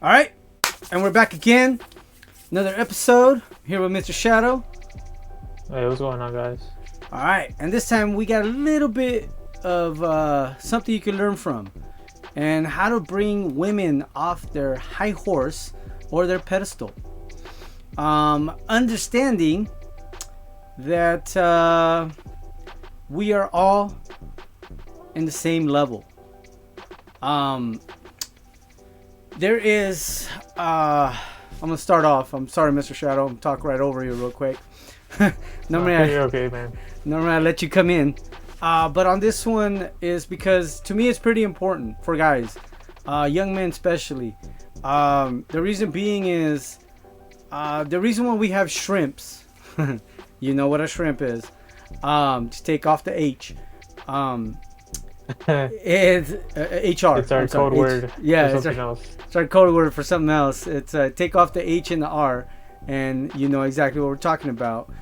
All right, and we're back again. Another episode here with Mr. Shadow. Hey, what's going on, guys? All right, and this time we got a little bit of something you can learn from, and how to bring women off their high horse or their pedestal. Understanding that we are all in the same level. There is I'm gonna start off. I'm sorry, Mr. Shadow, I'm talking right over you real quick. You're okay, man. Normally I let you come in, but on this one is because to me it's pretty important for guys, young men especially. The reason being is the reason why we have shrimps. You know what a shrimp is. Just take off the H. It's HR. It's our code word. Yeah, for something else. It's our code word for something else. It's take off the H and the R, and you know exactly what we're talking about.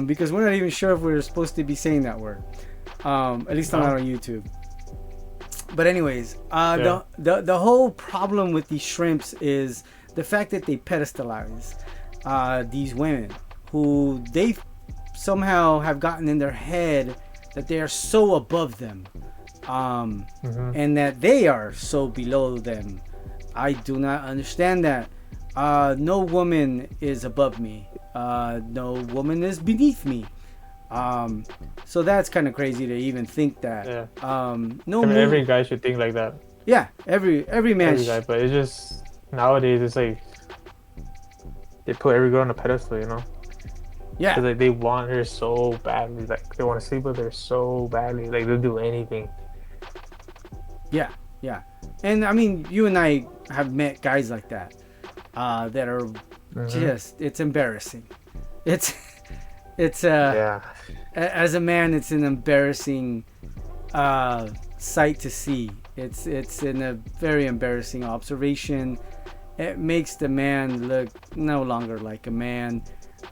Because we're not even sure if we're supposed to be saying that word. At least I'm not on YouTube. But anyways, the whole problem with these shrimps is the fact that they pedestalize these women who they somehow have gotten in their head that they are so above them. And that they are so below them. I do not understand that. No woman is above me. No woman is beneath me. So that's kind of crazy to even think that. Yeah. Every guy should think like that. Yeah, every man. Every guy, but it's just nowadays it's like they put every girl on a pedestal, you know. Yeah. Cause like they want her so badly, like they want to sleep with her so badly, like they'll do anything. Yeah, yeah. And I mean, you and I have met guys like that that are just, it's embarrassing. It's Yeah. As a man, it's an embarrassing sight to see. It's in a very embarrassing observation. It makes the man look no longer like a man.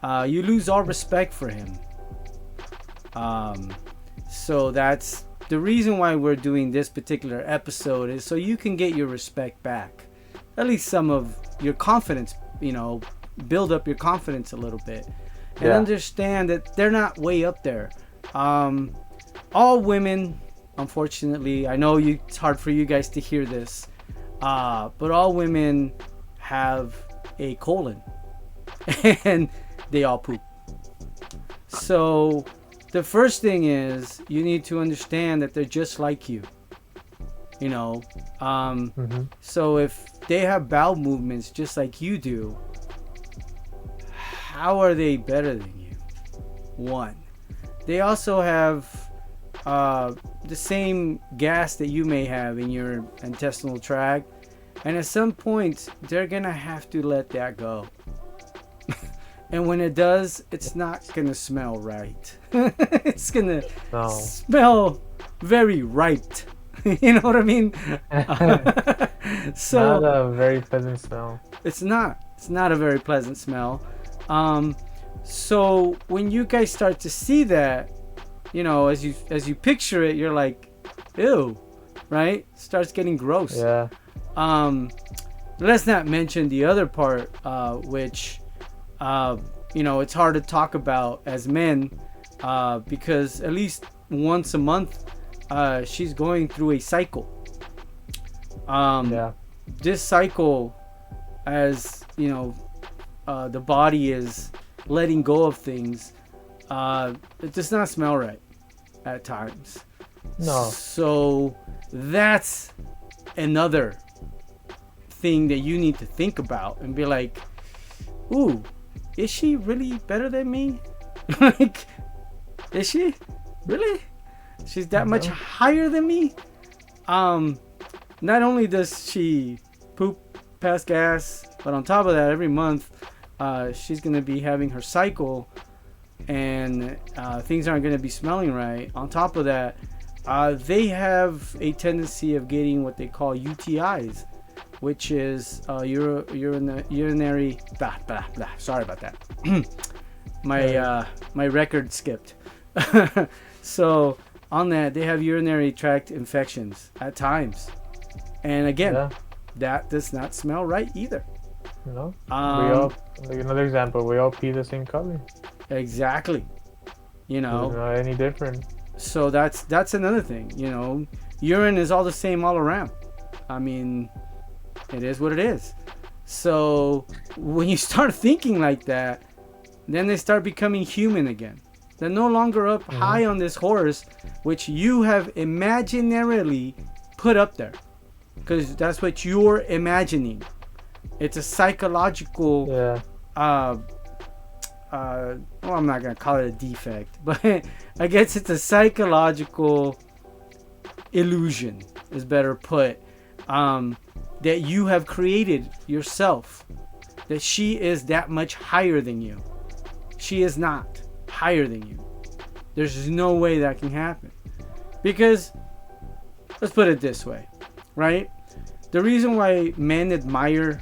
You lose all respect for him. So that's the reason why we're doing this particular episode, is so you can get your respect back. At least some of your confidence, you know, build up your confidence a little bit. And understand that they're not way up there. All women, unfortunately, I know it's hard for you guys to hear this, but all women have a colon. And they all poop. So the first thing is you need to understand that they're just like you. You know, so if they have bowel movements just like you do, how are they better than you? One, they also have the same gas that you may have in your intestinal tract, and at some point they're gonna have to let that go. And when it does, it's not gonna smell right. It's gonna smell very ripe. You know what I mean? So not a very pleasant smell. It's not a very pleasant smell. So when you guys start to see that, you know, as you picture it, you're like, ew, right? Starts getting gross. Yeah. Let's not mention the other part, which you know, it's hard to talk about as men, because at least once a month she's going through a cycle. This cycle, as you know, the body is letting go of things. It does not smell right at times. No. So that's another thing that you need to think about and be like, ooh, is she really better than me? Like, is she really? She's that much higher than me? Not only does she poop past gas, but on top of that, every month she's gonna be having her cycle, and things aren't gonna be smelling right. On top of that, they have a tendency of getting what they call UTIs, which is urinary blah blah blah. Sorry about that. My record skipped. So on that, they have urinary tract infections at times, and again, that does not smell right either. You know, we all, like another example, we all pee the same color. Exactly. You know, It's not any different. so that's another thing. You know, urine is all the same all around. I mean, it is what it is. So when you start thinking like that, then they start becoming human again. They're no longer up high on this horse, which you have imaginarily put up there, because that's what you're imagining. It's a psychological. Yeah. Well, I'm not gonna call it a defect, but I guess it's a psychological illusion, is better put. That you have created yourself. That she is that much higher than you. She is not higher than you. There's no way that can happen. Because, let's put it this way, right? The reason why men admire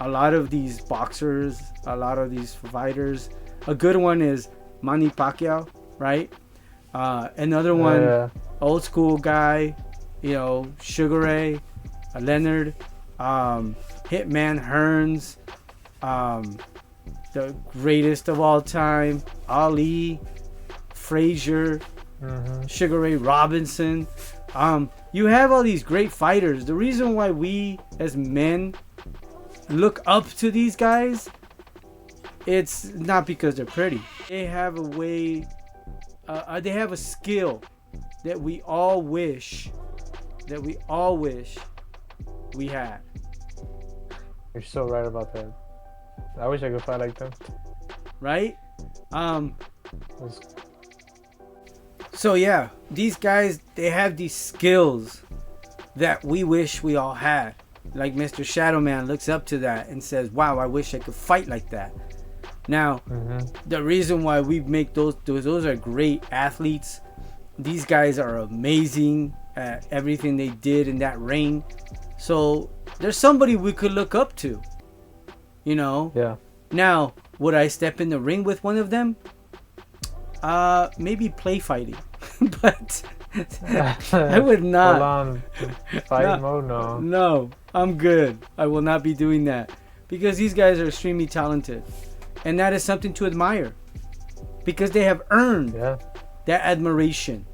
a lot of these boxers, a lot of these fighters, a good one is Manny Pacquiao, right? Another one, old school guy, you know, Sugar Ray, Leonard, Hitman Hearns, the greatest of all time, Ali, Frazier, Sugar Ray Robinson. You have all these great fighters. The reason why we as men look up to these guys, it's not because they're pretty. They have a way, they have a skill that we all wish we had. You're so right about that. I wish I could fight like them. Right? So yeah, these guys, they have these skills that we wish we all had. Like Mr. Shadowman looks up to that and says, wow, I wish I could fight like that. Now, the reason why we make those are great athletes. These guys are amazing at everything they did in that ring. So there's somebody we could look up to, you know? Yeah. Now, would I step in the ring with one of them? Maybe play fighting, but I would not. Full on fight mode, no. No, I'm good. I will not be doing that because these guys are extremely talented, and that is something to admire because they have earned that admiration.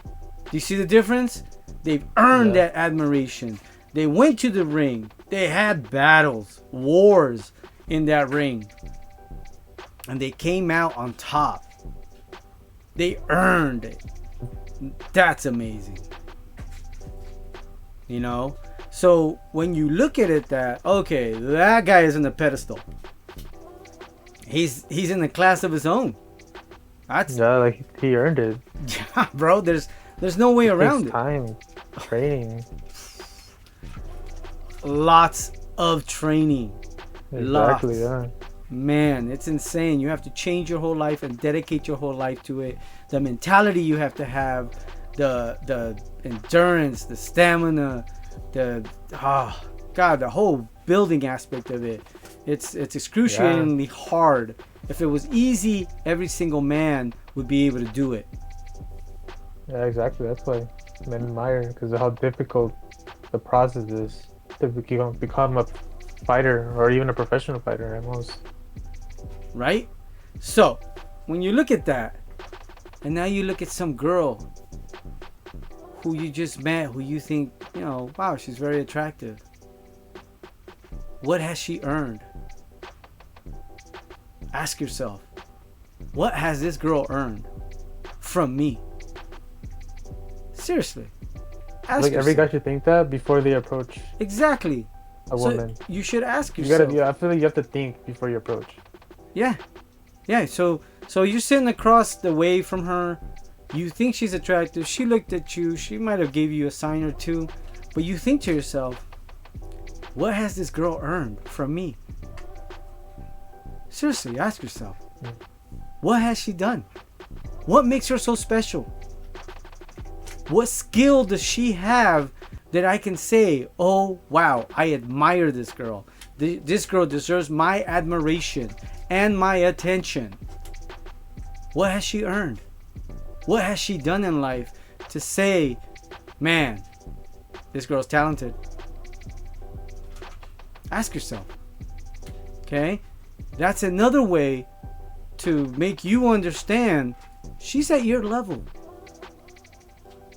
Do you see the difference? They've earned that admiration. They went to the ring. They had battles, wars in that ring. And they came out on top. They earned it. That's amazing. You know? So when you look at it that, okay, that guy is on the pedestal. He's in a class of his own. That's like he earned it. Yeah, bro, there's no way around it. Time, training. Lots of training. Exactly, Lots. Man, it's insane. You have to change your whole life and dedicate your whole life to it. The mentality you have to have, the endurance, the stamina, the whole building aspect of it. It's excruciatingly hard. If it was easy, every single man would be able to do it. Yeah, exactly. That's why men admire, because of how difficult the process is to become a fighter or even a professional fighter at most. Right? So, when you look at that, and now you look at some girl who you just met, who you think, you know, wow, she's very attractive. What has she earned? Ask yourself, what has this girl earned from me? Seriously. Ask yourself. Every guy should think that before they approach exactly a woman. You should ask yourself. I feel like you have to think before you approach. Yeah. So you're sitting across the way from her. You think she's attractive. She looked at you. She might have gave you a sign or two. But you think to yourself, what has this girl earned from me? Seriously, ask yourself. What has she done? What makes her so special? What skill does she have that I can say, oh, wow, I admire this girl. This girl deserves my admiration and my attention. What has she earned? What has she done in life to say, man, this girl's talented. Ask yourself. Okay? That's another way to make you understand she's at your level.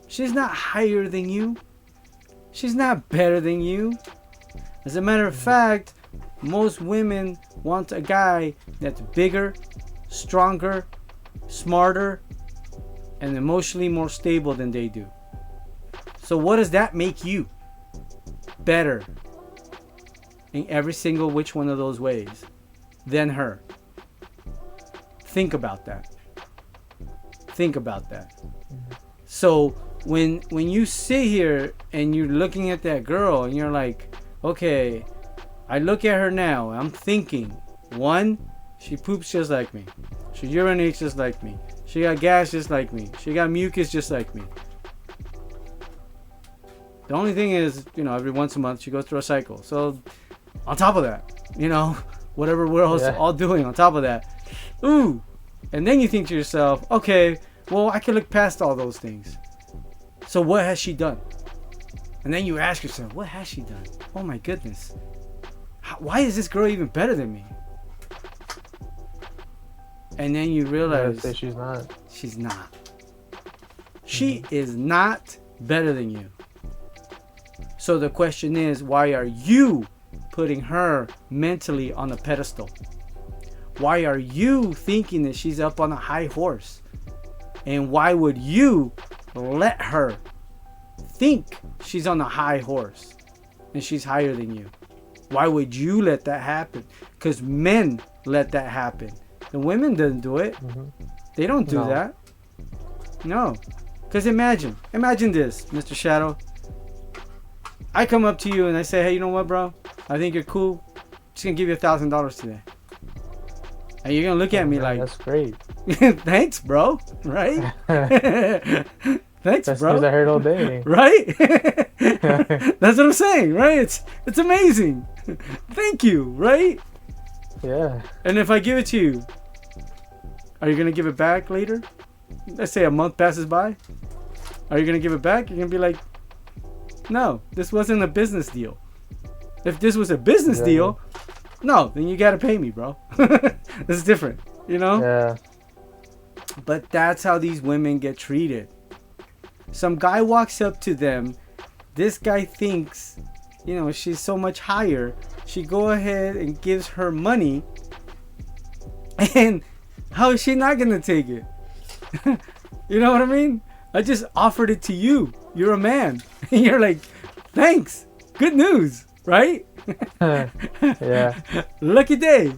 She's not higher than you. She's not better than you. As a matter of fact, most women want a guy that's bigger, stronger, smarter, and emotionally more stable than they do. So what does that make you? Better in every single which one of those ways than her. Think about that. Think about that. So when you sit here and you're looking at that girl and you're like, okay, I look at her now, I'm thinking, one, she poops just like me. She urinates just like me. She got gas just like me. She got mucus just like me. The only thing is, every once a month she goes through a cycle. So on top of that, whatever we're all doing on top of that, ooh. And then you think to yourself, okay, well, I can look past all those things. So what has she done? And then you ask yourself, what has she done? Oh my goodness. Why is this girl even better than me? And then you realize she's not. She's not. She is not better than you. So the question is, why are you putting her mentally on a pedestal? Why are you thinking that she's up on a high horse? And why would you let her think she's on a high horse and she's higher than you? Why would you let that happen? Because men let that happen. The women didn't do it. They don't do that. No. Because imagine this, Mr. Shadow. I come up to you and I say, hey, you know what, bro? I think you're cool. Just gonna give you $1,000 today. And you're gonna look at me like, that's great. Thanks, bro. Right? Thanks, That's bro. news I heard all day. Right? That's what I'm saying, right? It's amazing. Thank you, right? Yeah. And if I give it to you, are you gonna give it back later? Let's say a month passes by. Are you gonna give it back? You're gonna be like, no, this wasn't a business deal. If this was a business deal, no, then you gotta pay me, bro. This is different, Yeah. But that's how these women get treated. Some guy walks up to them. This guy thinks, she's so much higher. She go ahead and gives her money. And how is she not gonna take it? You know what I mean? I just offered it to you. You're a man. And you're like, thanks. Good news, right? Yeah. Lucky day.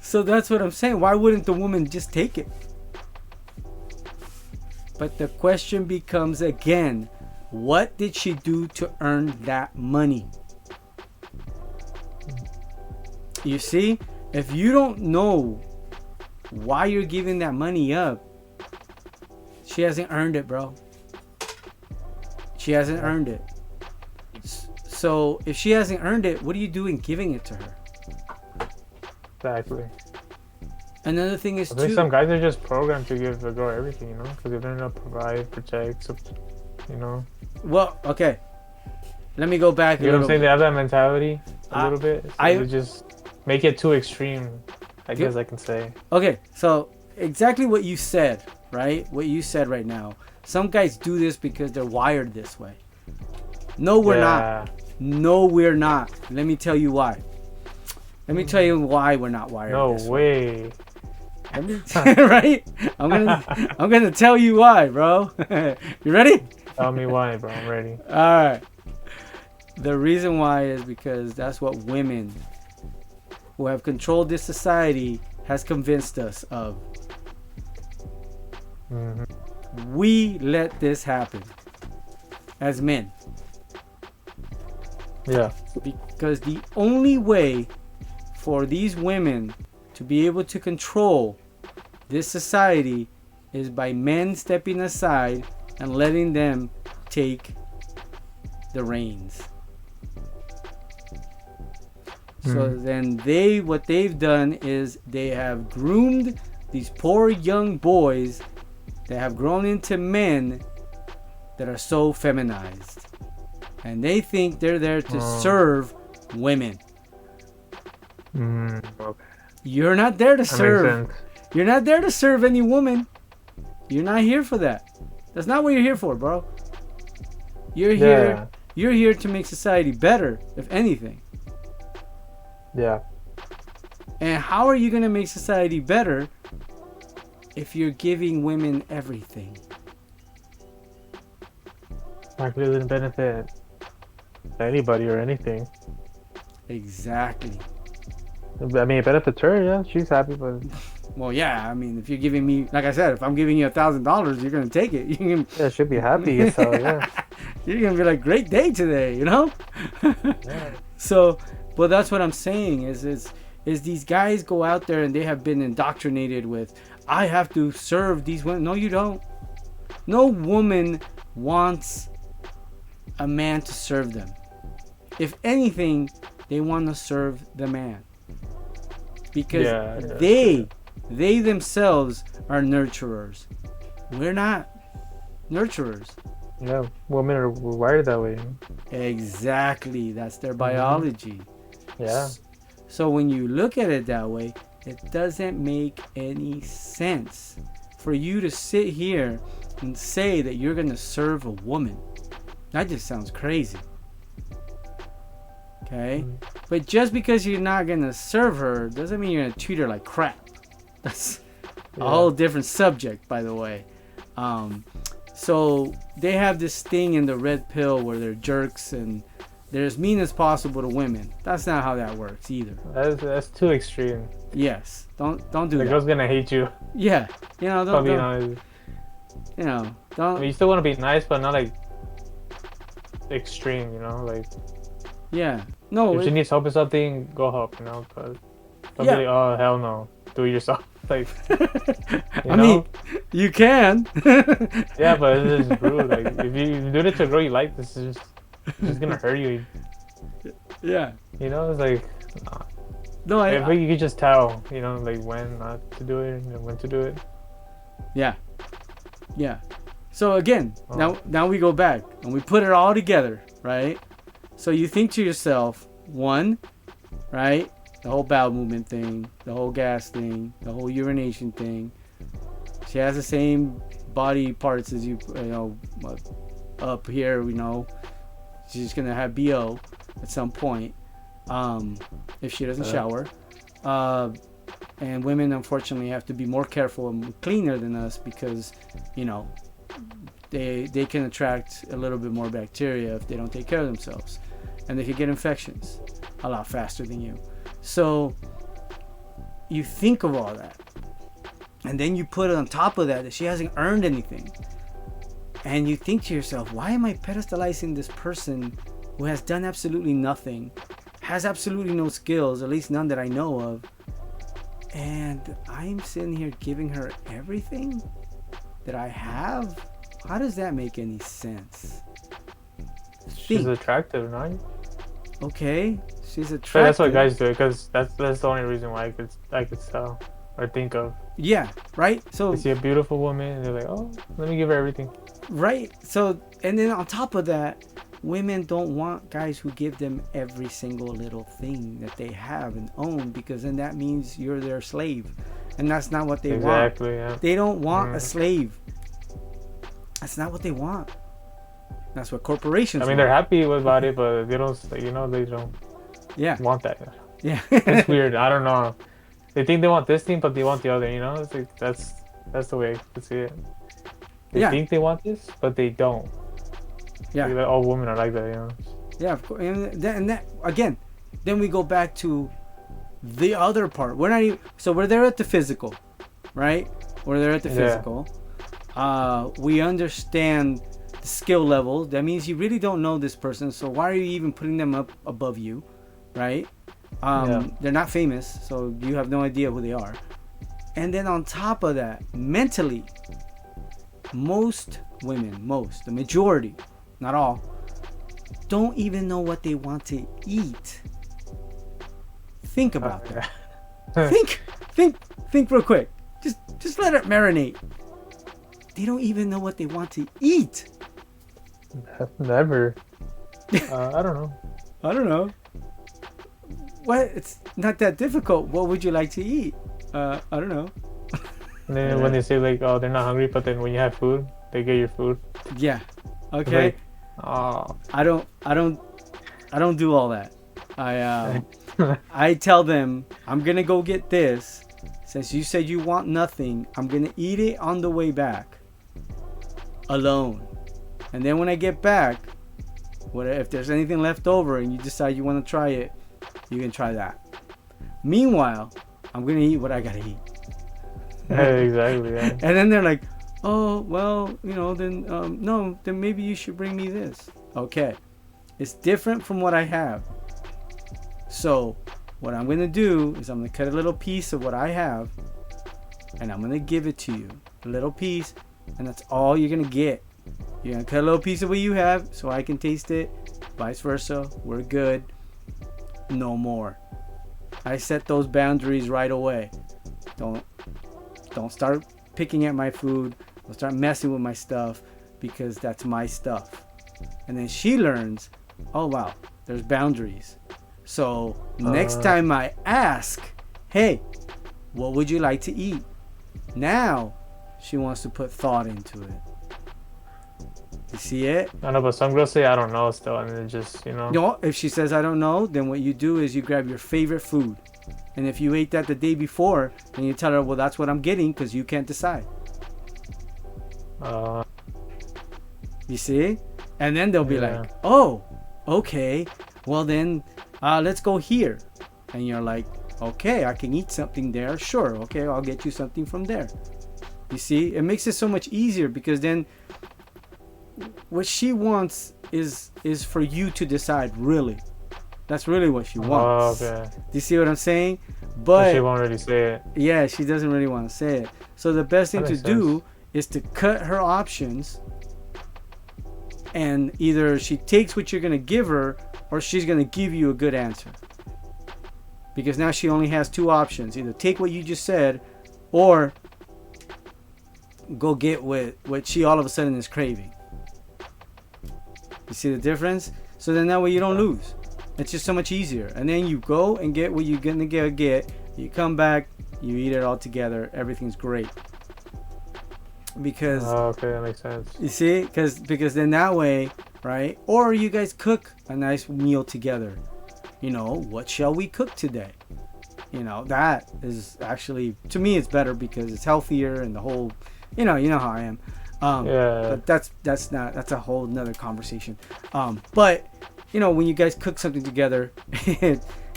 So that's what I'm saying. Why wouldn't the woman just take it? But the question becomes again, what did she do to earn that money? You see, if you don't know why you're giving that money up, she hasn't earned it, bro. She hasn't earned it. So if she hasn't earned it, what are you doing giving it to her? Exactly. Another thing is I think too, some guys are just programmed to give a girl everything, because they learn to provide, protect, Well, okay. Let me go back. You know what I'm saying? They have that mentality a little bit. So I they just make it too extreme, I guess I can say. Okay, so exactly what you said, right? What you said right now. Some guys do this because they're wired this way. No, we're not. No, we're not. Let me tell you why. Let me tell you why we're not wired this way. Right? I'm gonna tell you why, bro. You ready? Tell me why, bro. I'm ready. All right. The reason why is because that's what women who have controlled this society has convinced us of. We let this happen as men. Yeah. Because the only way for these women to be able to control this society is by men stepping aside and letting them take the reins. So then what they've done is they have groomed these poor young boys that have grown into men that are so feminized. and they think they're there to Oh. serve women. Okay. You're not there to That serve. makes sense. You're not there to serve any woman. You're not here for that. That's not what you're here for, bro. You're here. Yeah. You're here to make society better, if anything. Yeah. And how are you gonna make society better if you're giving women everything? Like, it doesn't benefit anybody or anything. Exactly. I mean, it benefits her, yeah. She's happy, but Well, yeah. I mean, if you're giving me, like I said, if I'm giving you $1,000, you're gonna take it. You can, yeah, she'll be happy. So, yeah. you're gonna be like, great day today, you know. Yeah. So, but that's what I'm saying is these guys go out there and they have been indoctrinated with, I have to serve these women. No, you don't. No woman wants a man to serve them. If anything, they want to serve the man. Because they themselves are nurturers. We're not nurturers. Yeah, women are wired that way. Exactly. That's their biology. Yeah. So when you look at it that way, it doesn't make any sense for you to sit here and say that you're going to serve a woman. That just sounds crazy. Okay? But just because you're not going to serve her doesn't mean you're going to treat her like crap. That's a whole different subject, by the way. So they have this thing in the red pill where they're jerks and they're as mean as possible to women. That's not how that works either. That's too extreme. Yes, don't do The that. girl's gonna hate you. Yeah, you know, Don't be don't honest. you know, I don't. mean, you still want to be nice, but not like extreme. You know, like Yeah, no. if she needs help with something, go help. You know, but don't Yeah. be like, oh hell no, do it yourself. Like, I mean, you can. yeah, but it's just rude. Like, if you do it to a girl you like, this is just gonna hurt you. Yeah. You know, it's like, No, I think you could just tell. You know, like when not to do it and when to do it. Yeah. Yeah. So again, now we go back and we put it all together, right? So you think to yourself, one, right? The whole bowel movement thing, the whole gas thing, the whole urination thing. She has the same body parts as you know, up here, you know. She's gonna have BO at some point, if she doesn't shower. And women, unfortunately, have to be more careful and cleaner than us because, you know, they can attract a little bit more bacteria if they don't take care of themselves, and they can get infections a lot faster than you. So you think of all that, and then you put it on top of that she hasn't earned anything, and you think to yourself, why am I pedestalizing this person who has done absolutely nothing, has absolutely no skills, at least none that I know of, and I'm sitting here giving her everything that I have? How does that make any sense? She's attractive, right? Okay, she's attractive. So that's what guys do, because that's the only reason why I could tell or think of. Yeah, right. So They see a beautiful woman and they're like, oh, let me give her everything. right. So and then on top of that, women don't want guys who give them every single little thing that they have and own, because then that means you're their slave, and that's not what they want. Exactly. Yeah. They don't want a slave. That's not what they want. That's what corporations I mean, want. they're happy about it, but they don't. You know, they don't Yeah. want that. Yeah. It's weird. I don't know. They think they want this thing, but they want the other. You know, it's like that's the way to see it. They Yeah. think they want this, but they don't. Yeah. Like, all women are like that. You know. Yeah, of course. And that again, then we go back to the other part. We're not even, so we're there at the physical, right? We're there at the physical. We understand the skill level. That means you really don't know this person, so why are you even putting them up above you, right? They're not famous, so you have no idea who they are. And then on top of that, mentally, most women, the majority, not all, don't even know what they want to eat. Think about that. Think real quick. Just let it marinate. They don't even know what they want to eat. Never. I don't know. I don't know. What? It's not that difficult. What would you like to eat? I don't know. And then when they say like, oh, they're not hungry, but then when you have food, they get your food. Yeah. Okay. Like, oh. I don't do all that. I tell them I'm gonna go get this. Since you said you want nothing, I'm gonna eat it on the way back, alone. And then when I get back, if there's anything left over and you decide you want to try it, you can try that. Meanwhile, I'm gonna eat what I gotta eat. Yeah, exactly. Yeah. And then they're like, oh well, then no, then maybe you should bring me this. Okay, it's different from what I have. So what I'm gonna do is I'm gonna cut a little piece of what I have, and I'm gonna give it to you, a little piece, and that's all you're gonna get. You're gonna cut a little piece of what you have, so I can taste it. Vice versa, we're good. No more. I set those boundaries right away. Don't start picking at my food. Don't start messing with my stuff, because that's my stuff. And then she learns, oh wow, there's boundaries. So next time I ask, hey, what would you like to eat? Now she wants to put thought into it. You see it? I know, but some girls say I don't know still, and then just No, if she says I don't know, then what you do is you grab your favorite food. And if you ate that the day before, then you tell her, well, that's what I'm getting because you can't decide. You see? And then they'll be like, oh, okay, well then let's go here. And you're like, okay, I can eat something there. Sure, okay, I'll get you something from there. You see? It makes it so much easier, because then what she wants is for you to decide, really. That's really what she wants. Oh, okay. Do you see what I'm saying? But she won't really say it. Yeah, she doesn't really want to say it. So the best thing to do is to cut her options, and either she takes what you're going to give her, or she's going to give you a good answer. Because now she only has two options. Either take what you just said, or go get what she all of a sudden is craving. You see the difference? So then that way you don't lose. It's just so much easier. And then you go and get what you're going to get. You come back, you eat it all together. Everything's great. Because okay, that makes sense. You see? Because then that way, right? Or you guys cook a nice meal together. What shall we cook today? That is actually, to me, it's better because it's healthier and the whole, you know how I am. But that's a whole nother conversation. But when you guys cook something together,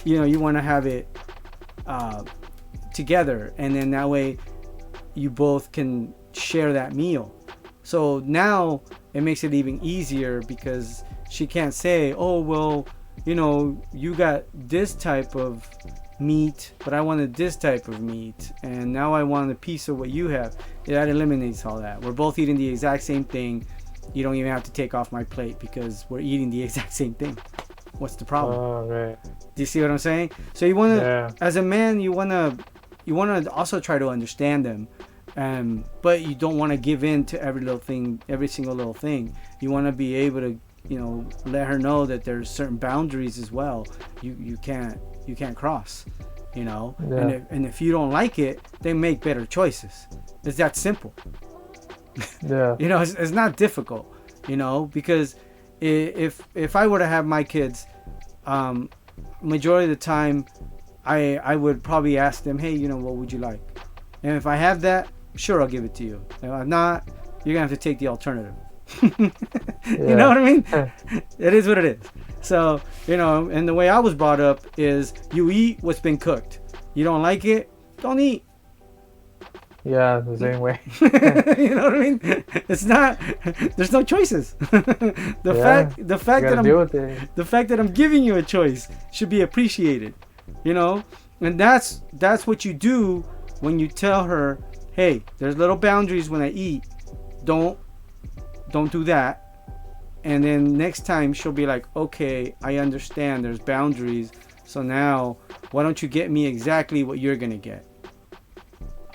you want to have it together, and then that way you both can share that meal. So now it makes it even easier, because she can't say, oh well, you got this type of meat, but I wanted this type of meat, and now I want a piece of what you have. That eliminates all that. We're both eating the exact same thing. You don't even have to take off my plate, because we're eating the exact same thing. What's the problem? Oh, right. Do you see what I'm saying? So you want to, as a man, you want to also try to understand them, but you don't want to give in to every little thing, every single little thing. You want to be able to, let her know that there's certain boundaries as well. You can't cross, and if you don't like it, then make better choices. It's that simple. Yeah. It's not difficult, because if I were to have my kids, majority of the time I would probably ask them, hey, what would you like? And if I have that, sure, I'll give it to you. If I'm not, you're gonna have to take the alternative. You know what I mean? It is what it is. So, and the way I was brought up is you eat what's been cooked. You don't like it, don't eat. Yeah, the same way. You know what I mean? It's not. There's no choices. The fact that I'm giving you a choice should be appreciated. And that's what you do when you tell her, hey, there's little boundaries when I eat. Don't do that. And then next time she'll be like, okay, I understand there's boundaries. So now why don't you get me exactly what you're gonna get?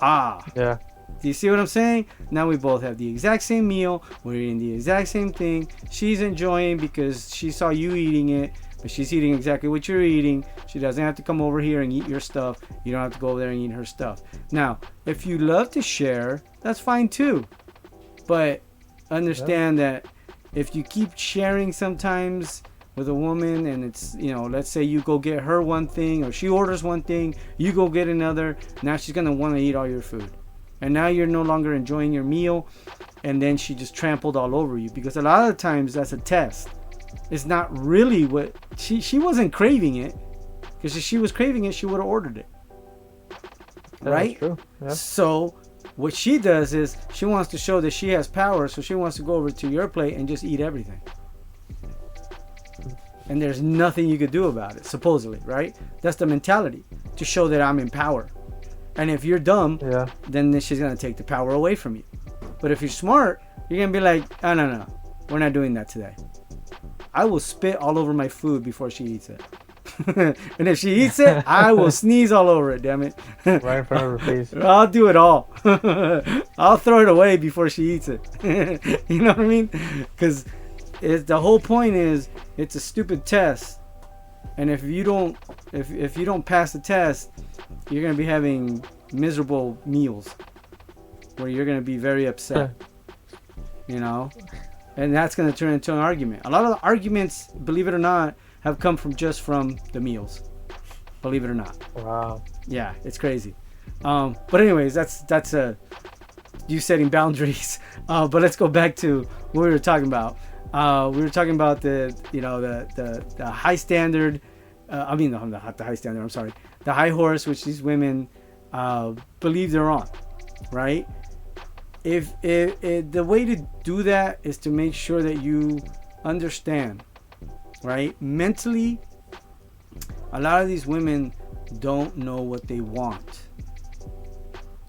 Yeah. Do you see what I'm saying? Now we both have the exact same meal. We're eating the exact same thing. She's enjoying because she saw you eating it, but she's eating exactly what you're eating. She doesn't have to come over here and eat your stuff. You don't have to go over there and eat her stuff. Now, if you love to share, that's fine too. But understand that if you keep sharing sometimes with a woman, and it's, you know, let's say you go get her one thing, or she orders one thing, you go get another, now she's gonna want to eat all your food, and now you're no longer enjoying your meal, and then she just trampled all over you, because a lot of times that's a test. It's not really what she wasn't craving it, because if she was craving it, she would have ordered it, right? That's true. Yeah. So what she does is she wants to show that she has power, so she wants to go over to your plate and just eat everything. And there's nothing you could do about it, supposedly, right? That's the mentality, to show that I'm in power. And if you're dumb, then she's going to take the power away from you. But if you're smart, you're going to be like, oh, no, we're not doing that today. I will spit all over my food before she eats it. And if she eats it, I will sneeze all over it, damn it. Right in front of her face. I'll do it all. I'll throw it away before she eats it. You know what I mean? Because the whole point is, it's a stupid test, and if you don't pass the test, you're gonna be having miserable meals where you're gonna be very upset. You know, and that's gonna turn into an argument. A lot of the arguments, believe it or not, have come from the meals. Believe it or not. Wow. Yeah, it's crazy. But anyways, that's you setting boundaries. But let's go back to what we were talking about. We were talking about the high standard. Not the high standard. I'm sorry. The high horse, which these women believe they're on, right? If the way to do that is to make sure that you understand, right? Mentally, a lot of these women don't know what they want.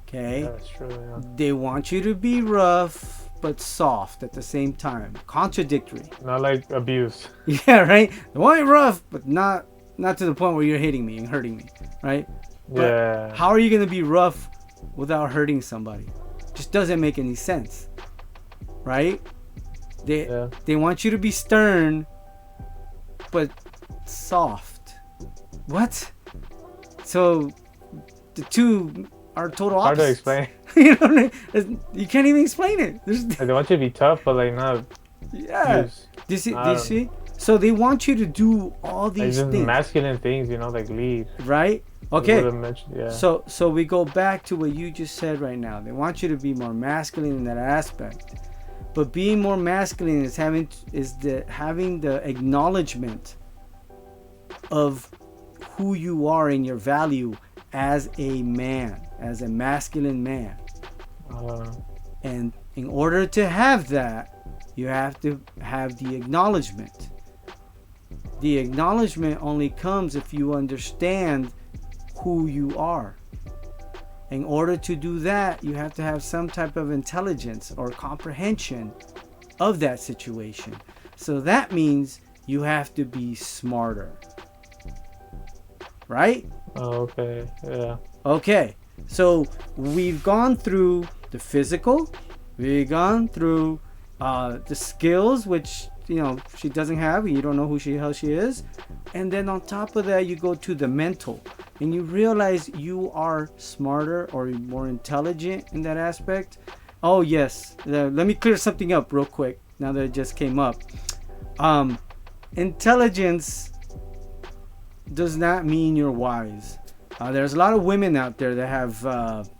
Okay? That's true. Yeah. They want you to be rough but soft at the same time. Contradictory. Not like abuse. Yeah, right? They want it rough, but not to the point where you're hitting me and hurting me, right? But yeah. how are you going to be rough without hurting somebody? Just doesn't make any sense, right? They want you to be stern but soft. What? So the two are total opposites. Hard to explain. You know what I mean? You can't even explain it. Like they want you to be tough, but like not. Yeah. Do you see? So they want you to do all these like things. Masculine things, you know, like lead. Right? Okay. Yeah. So we go back to what you just said right now. They want you to be more masculine in that aspect. But being more masculine is having the acknowledgement of who you are and your value as a man, as a masculine man. And in order to have that, you have to have the acknowledgement. The acknowledgement only comes if you understand who you are. In order to do that, you have to have some type of intelligence or comprehension of that situation. So that means you have to be smarter. Right? Oh, okay. Yeah. Okay. So we've gone through the physical. We've gone through the skills, which, you know, she doesn't have. You don't know who the hell she is. And then on top of that, you go to the mental. And you realize you are smarter or more intelligent in that aspect. Oh, yes. Let me clear something up real quick now that it just came up. Intelligence does not mean you're wise. There's a lot of women out there that have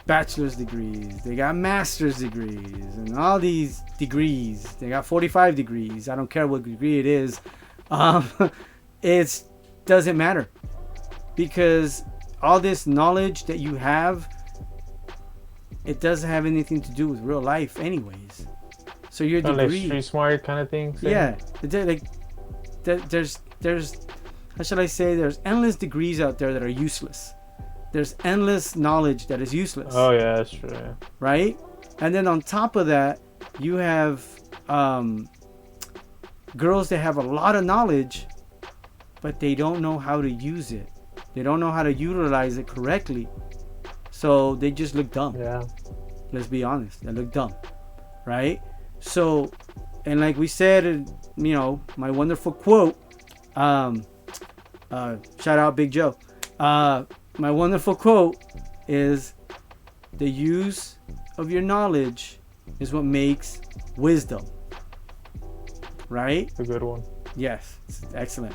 bachelor's degrees. They got master's degrees and all these degrees. They got 45 degrees. I don't care what degree it is. It doesn't matter. Because all this knowledge that you have, it doesn't have anything to do with real life anyways. So your degree, like street smart kind of thing. Yeah, like there's how should I say, there's endless degrees out there that are useless. There's endless knowledge that is useless. Oh yeah, that's true. Yeah. Right? And then on top of that, you have girls that have a lot of knowledge, but they don't know how to use it. They don't know how to utilize it correctly. So they just look dumb. Yeah. Let's be honest. That look dumb, right? So, and like we said, you know, my wonderful quote. Shout out Big Joe. My wonderful quote is, "The use of your knowledge is what makes wisdom." Right? It's a good one. Yes, it's excellent.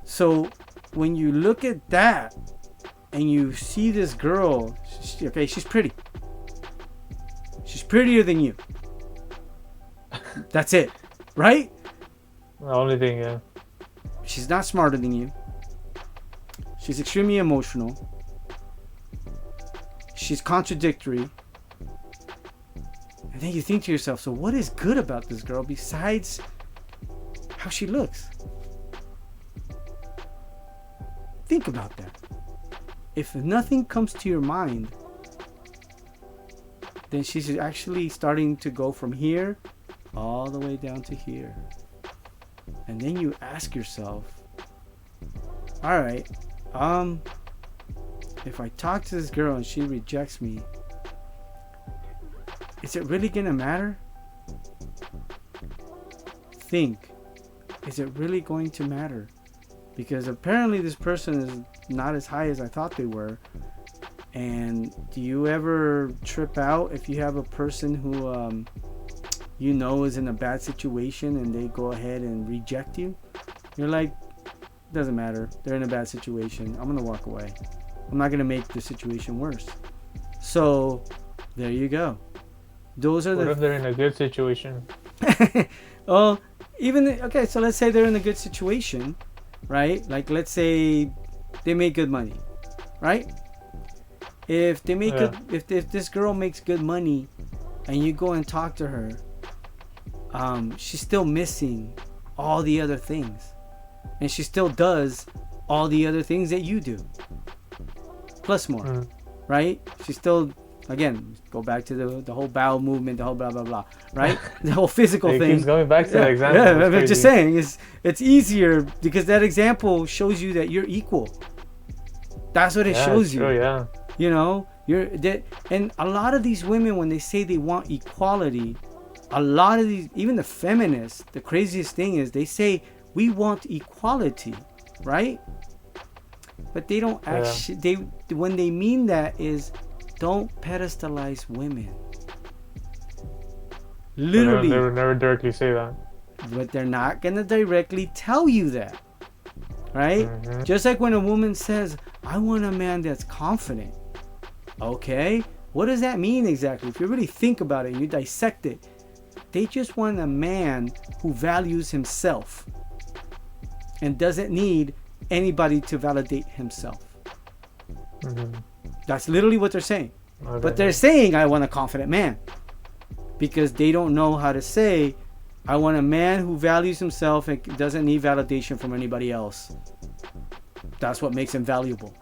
So when you look at that and you see this girl, okay, she's pretty. She's prettier than you. That's it, right? The only thing, yeah. She's not smarter than you. She's extremely emotional. She's contradictory. And then you think to yourself, so what is good about this girl besides how she looks? Think about that. If nothing comes to your mind, then she's actually starting to go from here all the way down to here. And then you ask yourself, all right, if I talk to this girl and she rejects me, is it really gonna matter? Think, is it really going to matter? Because apparently this person is not as high as I thought they were. And do you ever trip out if you have a person who you know is in a bad situation and they go ahead and reject you? You're like, doesn't matter, they're in a bad situation, I'm gonna walk away. I'm not gonna make the situation worse. So there you go. Those are what if they're in a good situation? Well, okay, so let's say they're in a good situation, right? Like, let's say they make good money, right? If they make if this girl makes good money and you go and talk to her, she's still missing all the other things, and she still does all the other things that you do plus more, right? She's still, again, go back to the whole bowel movement, the whole blah blah blah, right? The whole physical thing. Keeps going back to that example. Yeah, I'm just saying, it's easier because that example shows you that you're equal. That's what it shows you. True, yeah. You know, and a lot of these women, when they say they want equality, a lot of these, even the feminists, the craziest thing is they say we want equality, right? But they don't actually. When they mean that is, don't pedestalize women. Literally. They would never directly say that. But they're not gonna directly tell you that, right? Just like when a woman says, "I want a man that's confident." Okay, what does that mean exactly? If you really think about it and you dissect it, they just want a man who values himself and doesn't need anybody to validate himself. That's literally what they're saying. Okay. But they're saying, "I want a confident man," because they don't know how to say, "I want a man who values himself and doesn't need validation from anybody else." That's what makes him valuable.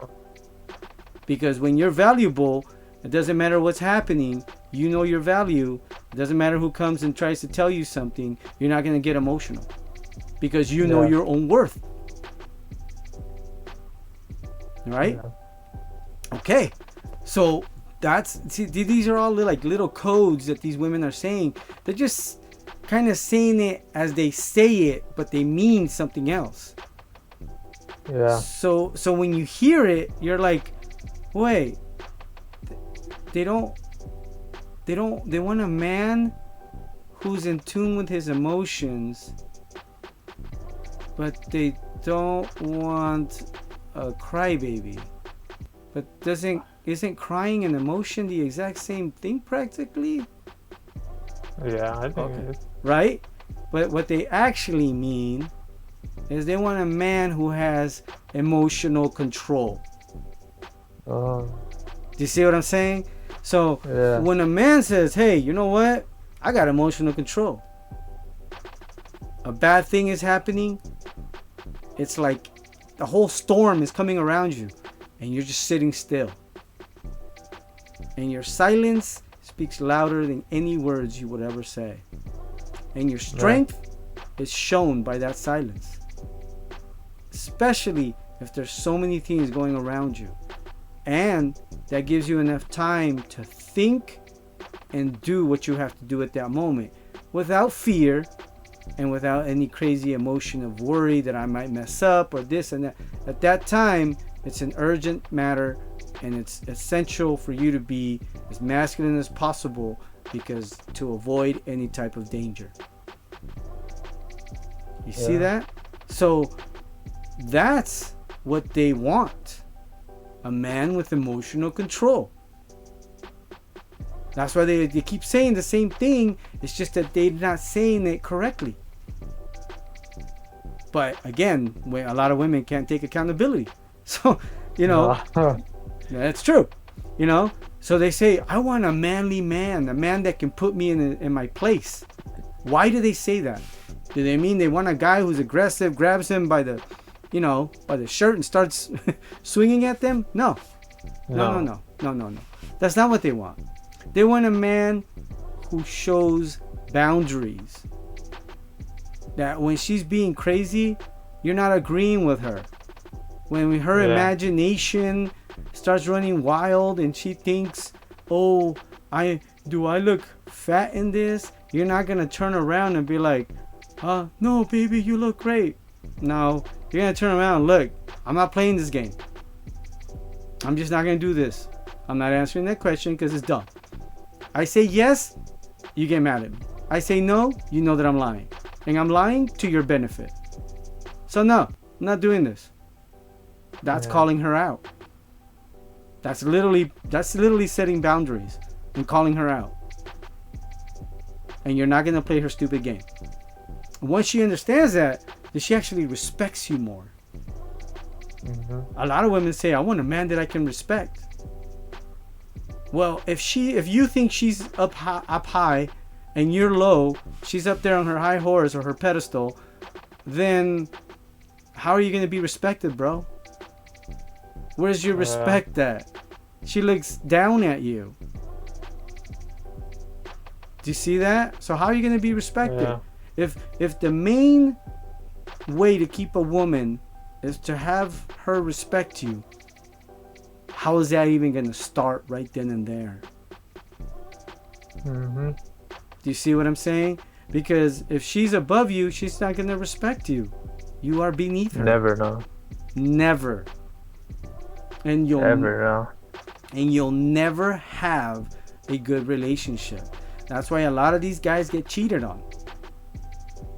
Because when you're valuable, it doesn't matter what's happening. You know your value. It doesn't matter who comes and tries to tell you something. You're not going to get emotional because you know your own worth. Right? Yeah. Okay. So these are all like little codes that these women are saying. They're just kind of saying it as they say it, but they mean something else. Yeah. So when you hear it, you're like, wait, they want a man who's in tune with his emotions, but they don't want a crybaby. But isn't crying and emotion the exact same thing practically? Yeah, I think it is. Right? But what they actually mean is they want a man who has emotional control. Do you see what I'm saying? So when a man says, "Hey, you know what? I got emotional control. A bad thing is happening. It's like the whole storm is coming around you and you're just sitting still. And your silence speaks louder than any words you would ever say. And your strength is shown by that silence. Especially if there's so many things going around you. And that gives you enough time to think and do what you have to do at that moment without fear and without any crazy emotion of worry that I might mess up or this and that. At that time, it's an urgent matter, and it's essential for you to be as masculine as possible, because to avoid any type of danger. You see that? So that's what they want. A man with emotional control. That's why they keep saying the same thing. It's just that they're not saying it correctly. But again, a lot of women can't take accountability. So, that's true. So they say, I want a manly man, a man that can put me in my place. Why do they say that? Do they mean they want a guy who's aggressive, grabs him by the shirt and starts swinging at them? No. That's not what they want. They want a man who shows boundaries. That when she's being crazy, you're not agreeing with her. When her imagination starts running wild and she thinks, do I look fat in this? You're not going to turn around and be like, no, baby, you look great. No, you're going to turn around and look, I'm not playing this game. I'm just not going to do this. I'm not answering that question because it's dumb. I say yes, you get mad at me. I say no, you know that I'm lying. And I'm lying to your benefit. So no, I'm not doing this. That's calling her out. That's literally setting boundaries and calling her out. And you're not going to play her stupid game. Once she understands that, then she actually respects you more. Mm-hmm. A lot of women say, I want a man that I can respect. Well, if you think she's up high and you're low, she's up there on her high horse or her pedestal, then how are you going to be respected, bro? Where's your respect at? She looks down at you. Do you see that? So how are you going to be respected? Yeah. If the main way to keep a woman is to have her respect you, how is that even going to start right then and there? Mm-hmm. Do you see what I'm saying? Because if she's above you, she's not going to respect you. You are beneath her. Never, no. Never. And you'll never have a good relationship. That's why a lot of these guys get cheated on.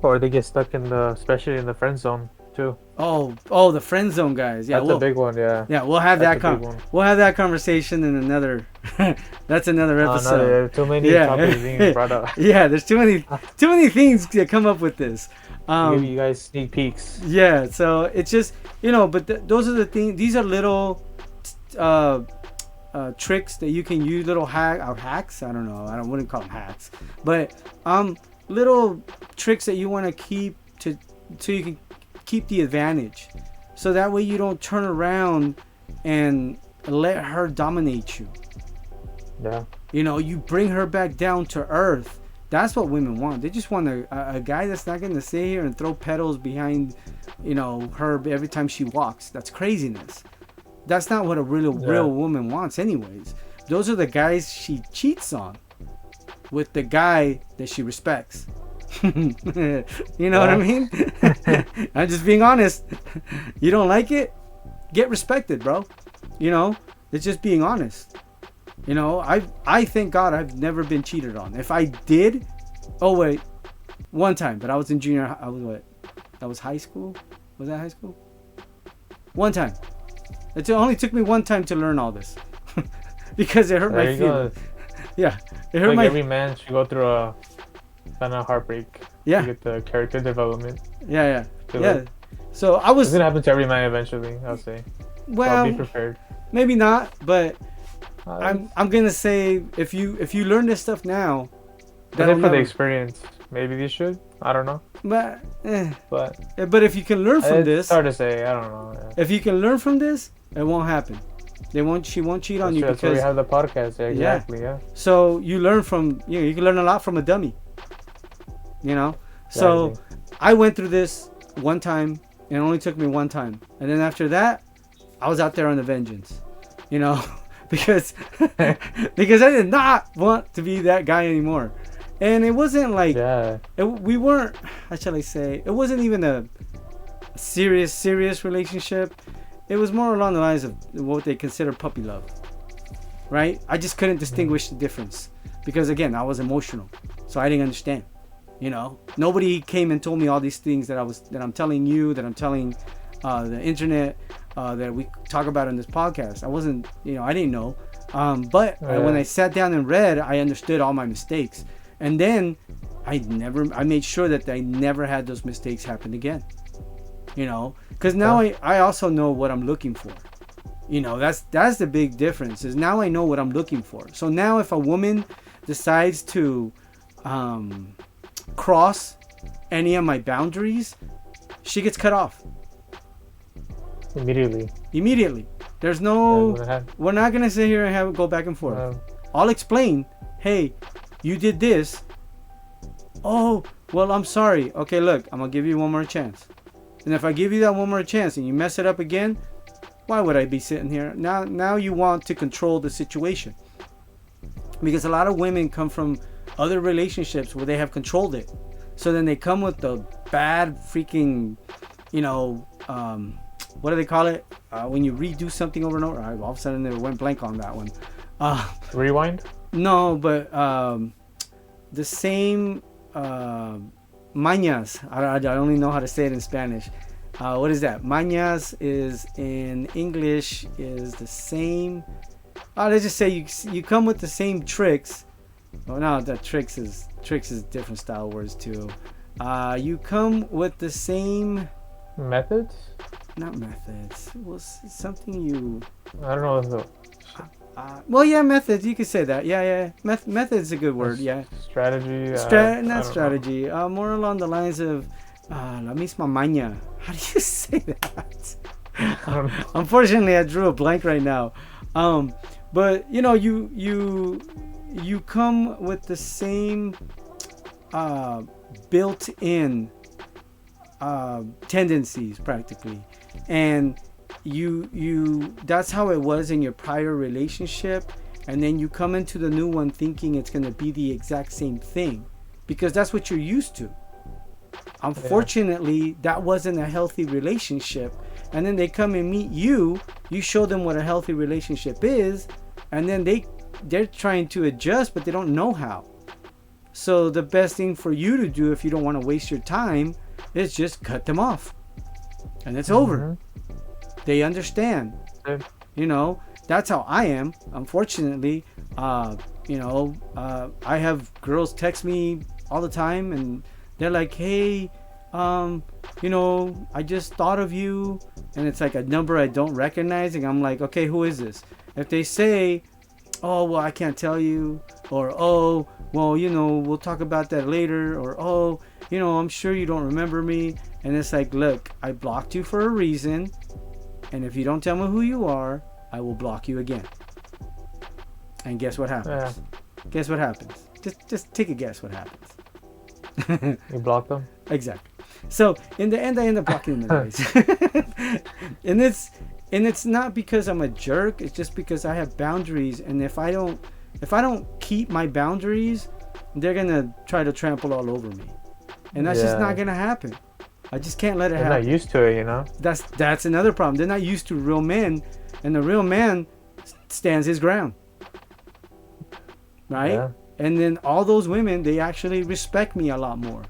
Or they get stuck especially in the friend zone too. Oh, the friend zone guys. Yeah, that's a big one. Yeah. Yeah, we'll have we'll have that conversation in another. That's another episode. Too many topics being brought up. Yeah, there's too many things that come up with this. Give you guys sneak peeks. Yeah, so it's just but those are the things. These are little tricks that you can use. Little hacks. I don't know. Wouldn't call them hacks, but little tricks that you want to keep so you can keep the advantage, so that way you don't turn around and let her dominate you. Yeah. You bring her back down to earth. That's what women want. They just want a guy that's not going to sit here and throw petals behind her every time she walks. That's craziness. That's not what a real woman wants anyways. Those are the guys she cheats on with the guy that she respects. You know what I mean? I'm just being honest. You don't like it? Get respected, bro. It's just being honest. I thank God I've never been cheated on. If I did, one time, but I was in junior. That was high school. Was that high school? One time. It only took me one time to learn all this, because it hurt my feelings. Yeah, it hurt every man should go through a kind of heartbreak. Yeah. To get the character development. Yeah. So I was. It's gonna happen to every man eventually. I'll say. Well, so be prepared. Maybe not, but I'm gonna say if you learn this stuff now. But for the experience, maybe you should. I don't know. But if you can learn from this, it's hard to say. I don't know. Yeah. If you can learn from this, it won't happen. She won't cheat on you because we have the podcast. Yeah, exactly. Yeah. So you learn from you can learn a lot from a dummy. Exactly. So I went through this one time, and it only took me one time, and then after that, I was out there on the vengeance. because because I did not want to be that guy anymore. And it wasn't like we weren't. How shall I say? It wasn't even a serious relationship. It was more along the lines of what they consider puppy love, right? I just couldn't distinguish the difference because again, I was emotional, so I didn't understand. You know, nobody came and told me all these things that I'm telling you, that I'm telling the internet, that we talk about in this podcast. I wasn't, I didn't know. But when I sat down and read, I understood all my mistakes. And then I made sure that I never had those mistakes happen again. Because now I also know what I'm looking for. That's the big difference, is now I know what I'm looking for. So now if a woman decides to cross any of my boundaries, she gets cut off. Immediately. There's no, we're not going to sit here and go back and forth. I'll explain, hey, you did this. Oh, well, I'm sorry. Okay, look, I'm going to give you one more chance. And if I give you that one more chance and you mess it up again, why would I be sitting here? Now you want to control the situation. Because a lot of women come from other relationships where they have controlled it. So then they come with the bad freaking, what do they call it? When you redo something over and over. All of a sudden, it went blank on that one. Rewind? No, but the same mañas. I only know how to say it in Spanish. What is that? Mañas is in English is the same. Let's just say you come with the same tricks. Oh no, that tricks is different style words too. You come with the same methods. Not methods. Well, something you. I don't know. Well, yeah, methods. You could say that. Yeah. Methods is a good word. Yeah. Strategy. Not strategy. More along the lines of la misma maña. How do you say that? Unfortunately, I drew a blank right now. But you come with the same built-in tendencies practically, and you that's how it was in your prior relationship, and then you come into the new one thinking it's going to be the exact same thing because that's what you're used to. Unfortunately, that wasn't a healthy relationship, and then they come and meet you show them what a healthy relationship is, and then they're trying to adjust, but they don't know how. So the best thing for you to do, if you don't want to waste your time, is just cut them off, and it's over. They understand. That's how I am. Unfortunately, I have girls text me all the time, and they're like, hey, I just thought of you, and it's like a number I don't recognize, and I'm like, okay, who is this? If they say, oh, well, I can't tell you, or oh, well, we'll talk about that later, or oh, I'm sure you don't remember me, and it's like, look, I blocked you for a reason, and if you don't tell me who you are, I will block you again. And guess what happens? Guess what happens? Just take a guess what happens. You block them? Exactly. So in the end, I end up blocking them anyways. and it's not because I'm a jerk. It's just because I have boundaries, and if I don't keep my boundaries, they're gonna try to trample all over me, and that's just not gonna happen. I just can't let it happen. They're not used to it, That's another problem. They're not used to real men, and the real man stands his ground, right? Yeah. And then all those women, they actually respect me a lot more.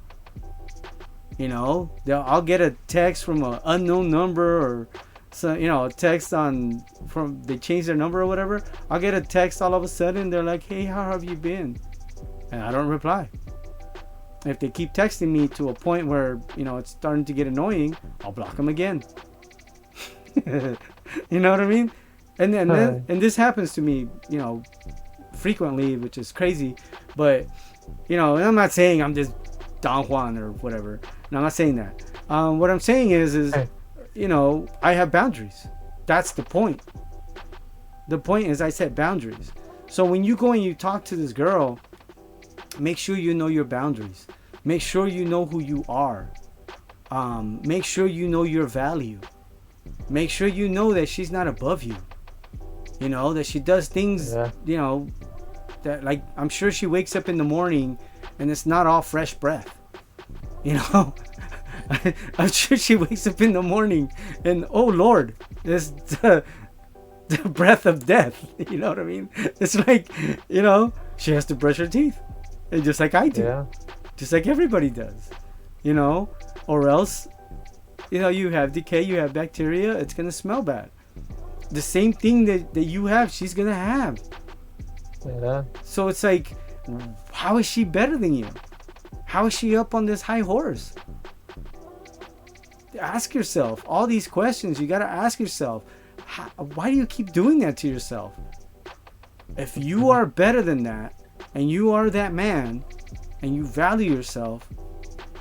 I'll get a text from an unknown number, or a text from they changed their number or whatever. I'll get a text all of a sudden. They're like, hey, how have you been? And I don't reply. If they keep texting me to a point where it's starting to get annoying, I'll block them again. You know what I mean? And then and this happens to me frequently, which is crazy. But I'm not saying I'm just Don Juan or whatever. No, I'm not saying that. What I'm saying is I have boundaries. That's the point. The point is I set boundaries. So when you go and you talk to this girl, make sure you know your boundaries. Make sure you know who you are. Make sure you know your value. Make sure you know that she's not above you. You know, that she does things, Yeah. you know, that, like, I'm sure she wakes up in the morning and it's not all fresh breath. You know, I'm sure she wakes up in the morning and, oh Lord, it's the breath of death. You know what I mean? It's like, you know, she has to brush her teeth, and just like I do, Yeah. just like everybody does, you know, or else, you know, you have decay, you have bacteria, it's gonna smell bad. The same thing that you have, she's gonna have. Yeah. So it's like, how is she better than you? How is she up on this high horse? Ask yourself all these questions. You gotta ask yourself, why do you keep doing that to yourself? If you are better than that, and you are that man, and you value yourself,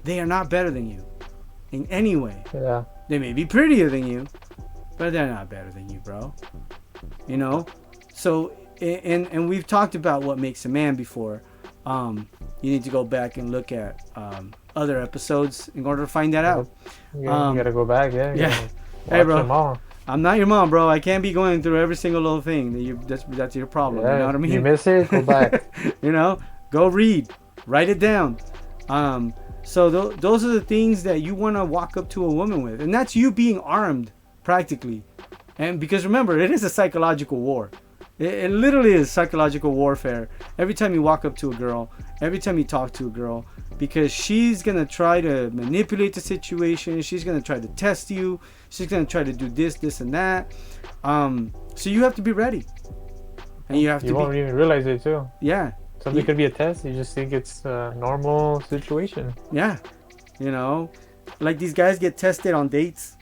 they are not better than you in any way. Yeah. They may be prettier than you, but they're not better than you, bro. You know? So, and we've talked about what makes a man before. You need to go back and look at other episodes in order to find that out. Yeah, you gotta go back. Yeah. Yeah. Hey, bro. Them all. I'm not your mom, bro. I can't be going through every single little thing. That's your problem. Yeah, You know what I mean? you miss it, go back. You know, go read, write it down. So those are the things that you want to walk up to a woman with, and that's you being armed, practically. And because remember, it is a psychological war. It literally is psychological warfare. Every time you walk up to a girl, every time you talk to a girl, because she's gonna try to manipulate the situation. She's gonna try to test you. She's gonna try to do this, and that. So you have to be ready, and you have to. You won't even realize it too. Yeah. Something could be a test. You just think it's a normal situation. Yeah. You know, like these guys get tested on dates.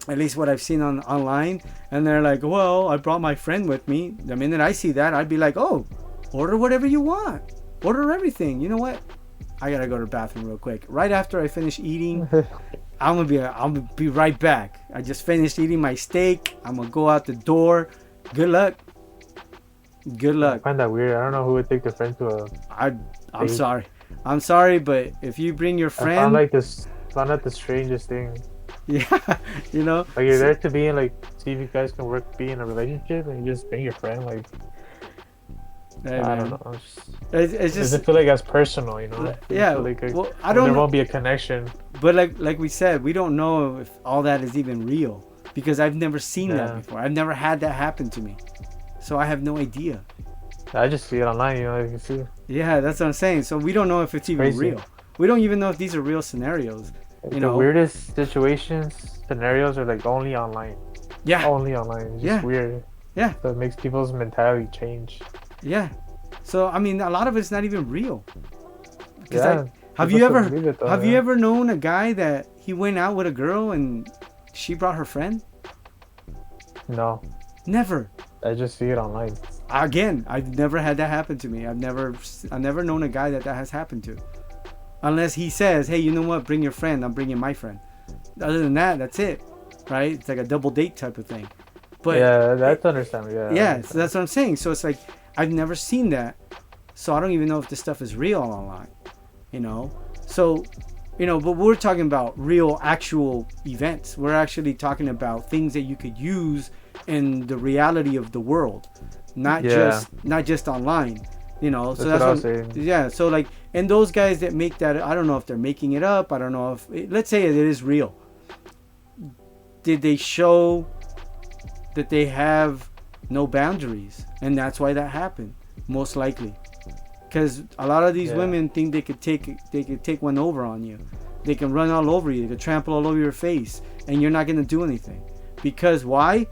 At least what I've seen online, and they're like, well, I brought my friend with me. The minute I see that, I'd be like, oh, order whatever you want, order everything. You know what, I gotta go to the bathroom real quick. Right after I finish eating, I'm gonna be right back. I just finished eating my steak. I'm gonna go out the door. Good luck. I find that weird. I don't know who would take their friend to a I'm sorry, but if you bring your friend, I found out the strangest thing. Yeah, you know, like you're there to be in, like, see if you guys can be in a relationship, and you just bring your friend. Like, hey, I don't know. It's It just doesn't feel like as personal, you know. Yeah. Well, I don't. There know. won't be a connection. But like we said, we don't know if all that is even real, because I've never seen that before. I've never had that happen to me, so I have no idea. I just see it online, you know. You can see. Yeah, that's what I'm saying. So we don't know if it's even Crazy. real. We don't even know if these are real scenarios. You know, the weirdest scenarios are like only online. Yeah. Only online. It's just weird. Yeah. So it makes people's mentality change. Yeah. So I mean, a lot of it's not even real. Yeah. Have you ever known a guy that he went out with a girl and she brought her friend? No. Never. I just see it online. Again, I've never had that happen to me. I've never known a guy that has happened to. Unless he says, hey, you know what? Bring your friend. I'm bringing my friend. Other than that, that's it. Right? It's like a double date type of thing. But yeah, that's understandable. Yeah. Yeah, so that's what I'm saying. So it's like, I've never seen that. So I don't even know if this stuff is real online. You know? So, you know, but we're talking about real, actual events. We're actually talking about things that you could use in the reality of the world. Not just online. You know, so that's what I was saying. Yeah, so like, and those guys that make that, I don't know if they're making it up. I don't know if, let's say it is real. Did they show that they have no boundaries, and that's why that happened? Most likely, because a lot of these women think they could take one over on you. They can run all over you. They can trample all over your face, and you're not gonna do anything. Because why?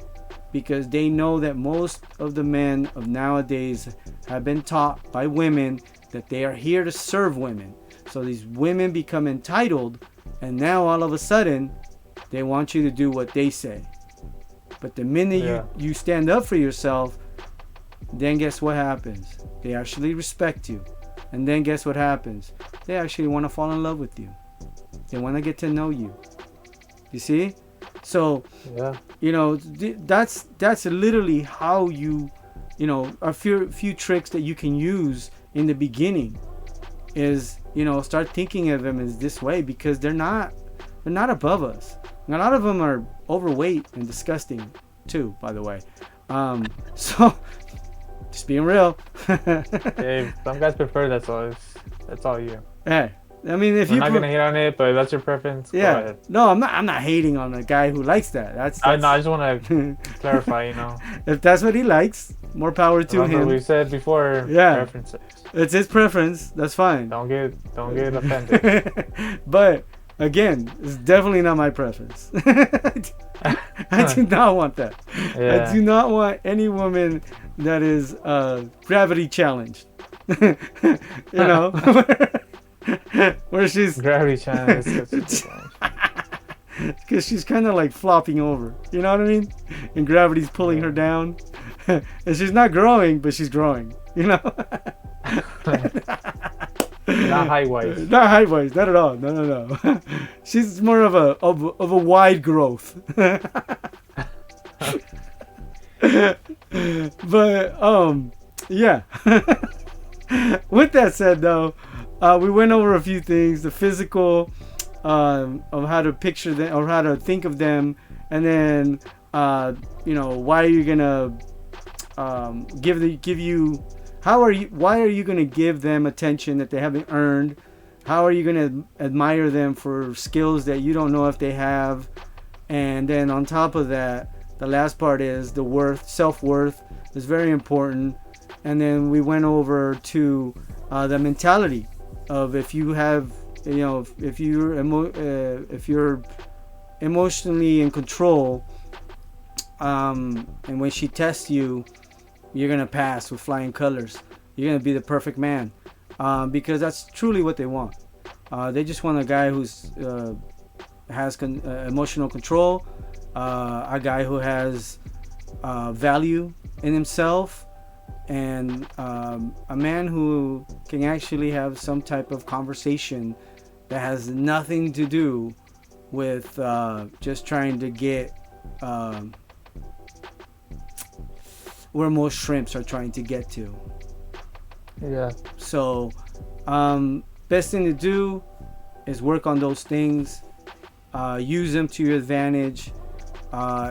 Because they know that most of the men of nowadays have been taught by women that they are here to serve women. So these women become entitled, and now all of a sudden they want you to do what they say. But the minute you stand up for yourself, then guess what happens? They actually respect you. And then guess what happens? They actually want to fall in love with you. They want to get to know you. You see? So, you know, that's literally how you know, a few tricks that you can use in the beginning is, you know, start thinking of them as this way, because they're not above us. And a lot of them are overweight and disgusting too, by the way. So just being real. Hey, some guys prefer that's all you. Hey, I mean, if I'm you not gonna hate on it, but that's your preference. Go yeah, ahead. no, I'm not hating on a guy who likes that. No, I just want to clarify. If that's what he likes, more power to Remember him. we said before. Yeah. Preferences. It's his preference. That's fine. Don't get offended. But again, it's definitely not my preference. I do not want that. Yeah. I do not want any woman that is gravity challenged. You know, where she's Gravity challenge. because she's kind of like flopping over. You know what I mean? And gravity's pulling her down, and she's not growing, but she's growing. You know. Not height wise. Not height wise, not at all. No. She's more of a wide growth. But yeah. With that said, though, we went over a few things: the physical, of how to picture them or how to think of them, and then why are you gonna give you. Why are you going to give them attention that they haven't earned? How are you going to admire them for skills that you don't know if they have? And then on top of that, the last part is the self-worth is very important. And then we went over to the mentality of if you have, if you're emotionally in control, and when she tests you, you're going to pass with flying colors. You're going to be the perfect man. Because that's truly what they want. They just want a guy who's has emotional control, a guy who has value in himself, and a man who can actually have some type of conversation that has nothing to do with just trying to get where most shrimps are trying to get to. Yeah. So, best thing to do is work on those things. Use them to your advantage.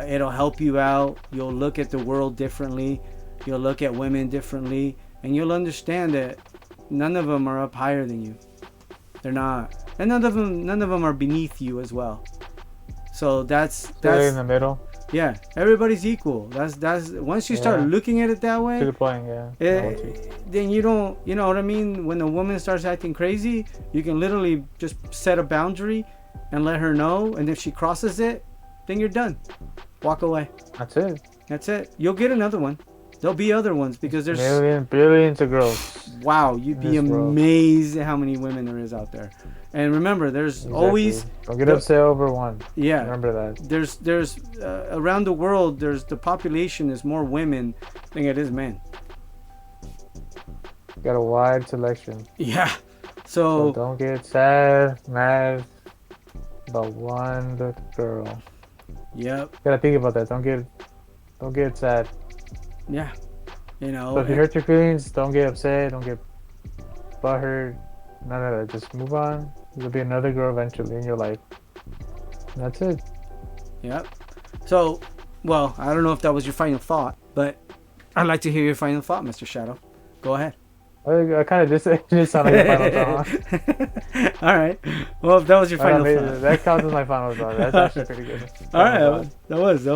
It'll help you out. You'll look at the world differently. You'll look at women differently, and you'll understand that none of them are up higher than you. They're not, and none of them are beneath you as well. So that's in the middle. Yeah, everybody's equal. That's once you start looking at it that way. To the point, yeah. Then you don't, you know what I mean? When a woman starts acting crazy, you can literally just set a boundary and let her know. And if she crosses it, then you're done. Walk away. That's it. You'll get another one. There'll be other ones because there's billions of girls. Wow, you'd be amazed at how many women there is out there. And remember, there's always don't get upset over one. Yeah, remember that. There's around the world, the population is more women than it is men. Got a wide selection. Yeah, so don't get sad, mad about one girl. Yep. Gotta think about that. Don't get sad. Yeah, So if you hurt your feelings, don't get upset. Don't get butthurt. None of that. Just move on. There'll be another girl eventually in your life. That's it. Yep. So, well, I don't know if that was your final thought, but I'd like to hear your final thought, Mr. Shadow. Go ahead. I kind of just sound like a final thought. All right. Well, if that was your final thought. That counts as my final thought. That's actually pretty good. All right. That was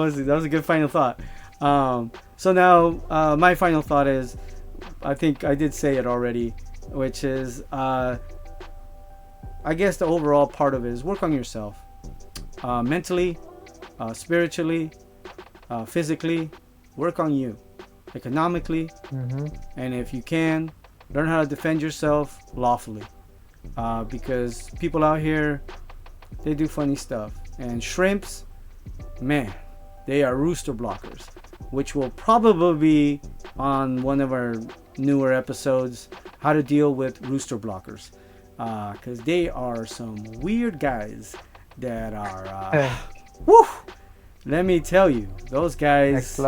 a good final thought. So now my final thought is, I think I did say it already, which is I guess the overall part of it is work on yourself, mentally, spiritually, physically. Work on you, economically, and if you can, learn how to defend yourself lawfully, because people out here, they do funny stuff, and shrimps, man, they are rooster blockers, which will probably be on one of our newer episodes, how to deal with rooster blockers, because they are some weird guys that are woo, let me tell you, those guys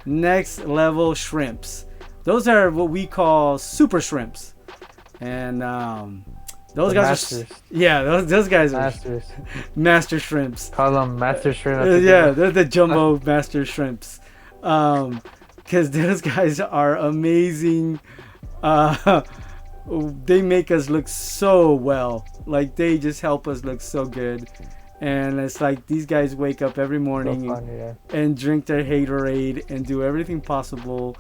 next level shrimps. Those are what we call super shrimps, and those guys are those guys are master shrimps. Call them master shrimps. Yeah, they're the jumbo master shrimps. Because those guys are amazing. Uh, they make us look so well. Like they just help us look so good. And it's like these guys wake up every So morning funny, yeah. and drink their Haterade and do everything possible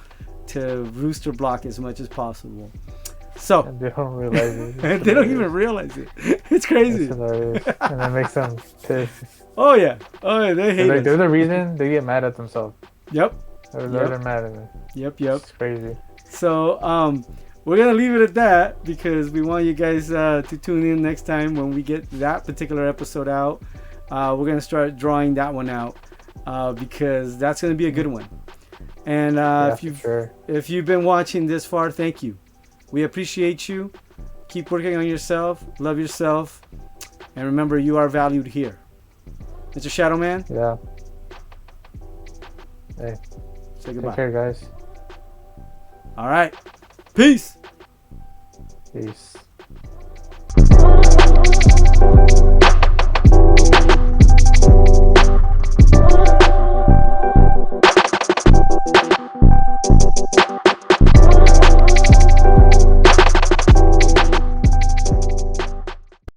to rooster block as much as possible. So And they don't realize it. It's they don't hilarious. even realize it. It's It's crazy. hilarious. And that makes them pissed. Oh yeah, they hate They're us. the reason they get mad at themselves. Yep, They're mad at me. yep. It's crazy. So we're gonna leave it at that because we want you guys to tune in next time when we get that particular episode out. We're gonna start drawing that one out because that's gonna be a good one. And if you've been watching this far, thank you. We appreciate you. Keep working on yourself. Love yourself. And remember, you are valued here. Mr. Shadow Man, Yeah. Hey, say goodbye. take care, guys. All right. Peace. Peace.